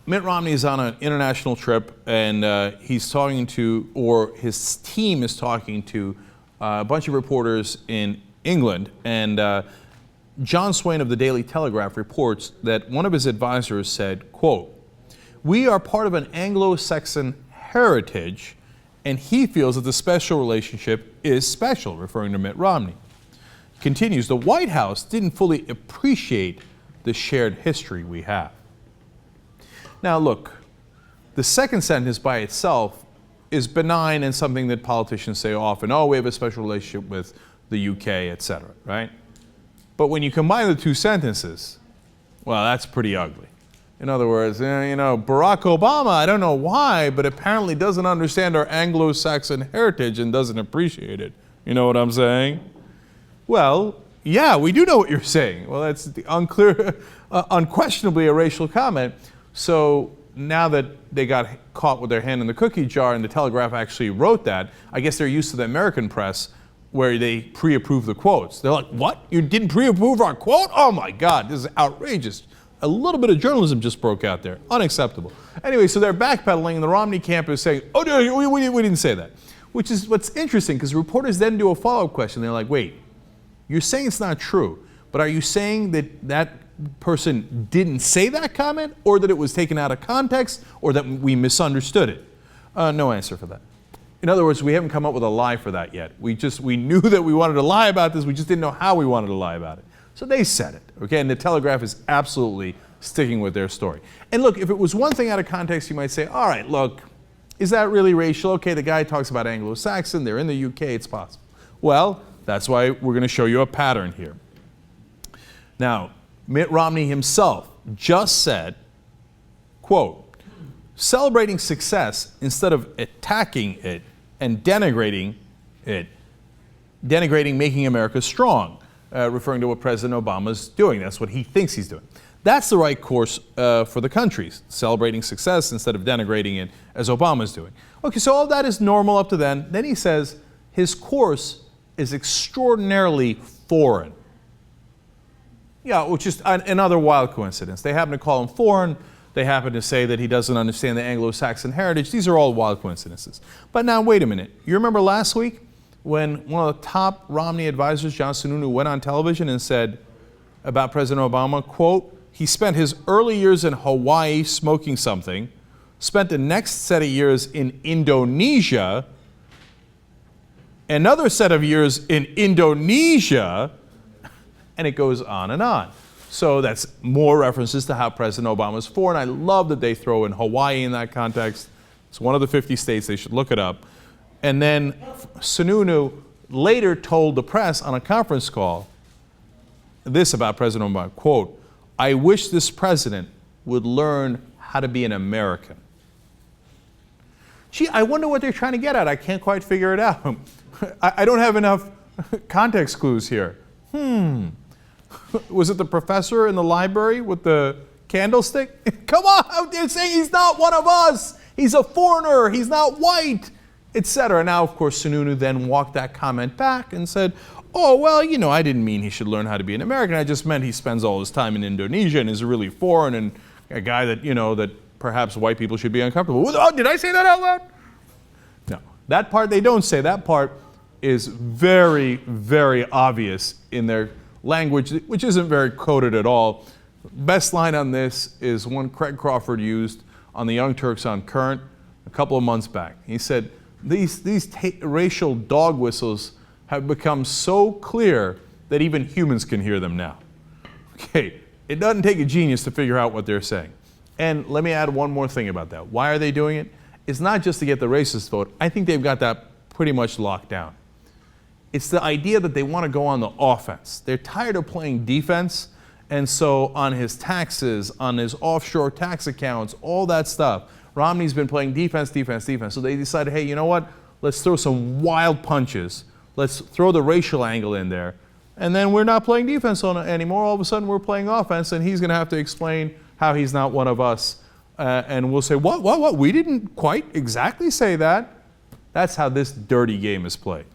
Mitt Romney is on an international trip, and he's talking to, or his team is talking to, a bunch of reporters in England. And John Swain of the Daily Telegraph reports that one of his advisors said, quote, "We are part of an Anglo-Saxon heritage, and he feels that the special relationship is special," referring to Mitt Romney. He continues, "The White House didn't fully appreciate the shared history we have." Now look, the second sentence by itself is benign and something that politicians say often. Oh, we have a special relationship with the UK, etc., right? But when you combine the two sentences, well, that's pretty ugly. In other words, Barack Obama, I don't know why, but apparently doesn't understand our Anglo-Saxon heritage and doesn't appreciate it. You know what I'm saying? Well, yeah, we do know what you're saying. Well, that's unquestionably a racial comment. So now that they got caught with their hand in the cookie jar and the Telegraph actually wrote that, I guess they're used to the American press where they pre-approve the quotes. They're like, what? You didn't pre-approve our quote? Oh my God, this is outrageous. A little bit of journalism just broke out there. Unacceptable. Anyway, so they're backpedaling and the Romney camp is saying, oh no, we didn't say that. Which is what's interesting, because reporters then do a follow-up question. They're like, wait, you're saying it's not true, but are you saying that that person didn't say that comment, or that it was taken out of context, or that we misunderstood it? No answer for that. In other words, we haven't come up with a lie for that yet. We knew that we wanted to lie about this, we just didn't know how we wanted to lie about it. So they said it, okay? And the Telegraph is absolutely sticking with their story. And look, if it was one thing out of context, you might say, all right, look, is that really racial? Okay, the guy talks about Anglo-Saxon, they're in the UK, it's possible. Well, that's why we're going to show you a pattern here. Now, Mitt Romney himself just said, quote, "Celebrating success instead of attacking it and denigrating making America strong," referring to what President Obama's doing. That's what he thinks he's doing. That's the right course for the country, celebrating success instead of denigrating it as Obama's doing. Okay, so all that is normal up to then. Then he says his course is extraordinarily foreign. Yeah, which is another wild coincidence. They happen to call him foreign. They happen to say that he doesn't understand the Anglo-Saxon heritage. These are all wild coincidences. But now, wait a minute. You remember last week when one of the top Romney advisors, John Sununu, went on television and said about President Obama, quote, he spent his early years in Hawaii smoking something, spent the next set of years in Indonesia, another set of years in Indonesia, and it goes on and on. So that's more references to how President Obama is foreign. I love that they throw in Hawaii in that context. It's one of the 50 states. They should look it up. And then Sununu later told the press on a conference call this about President Obama, quote, "I wish this president would learn how to be an American." Gee, I wonder what they're trying to get at. I can't quite figure it out. I don't have enough context clues here. Was it the professor in the library with the candlestick? Come on, they're saying he's not one of us. He's a foreigner. He's not white, etc. Now, of course, Sununu then walked that comment back and said, oh, well, I didn't mean he should learn how to be an American. I just meant he spends all his time in Indonesia and is really foreign and a guy that, that perhaps white people should be uncomfortable with. Oh, did I say that out loud? No. That part they don't say. That part is very, very obvious in their language, which isn't very coded at all. Best line on this is one Craig Crawford used on the Young Turks on Current a couple of months back. He said, these racial dog whistles have become so clear that even humans can hear them now. Okay, it doesn't take a genius to figure out what they're saying. And let me add one more thing about that. Why are they doing it? It's not just to get the racist vote. I think they've got that pretty much locked down. It's the idea that they want to go on the offense. They're tired of playing defense, and so on his taxes, on his offshore tax accounts, all that stuff, Romney's been playing defense. So they decided, hey, you know what? Let's throw some wild punches. Let's throw the racial angle in there. And then we're not playing defense on it anymore. All of a sudden we're playing offense, and he's going to have to explain how he's not one of us. And we'll say, what? We didn't quite exactly say that. That's how this dirty game is played.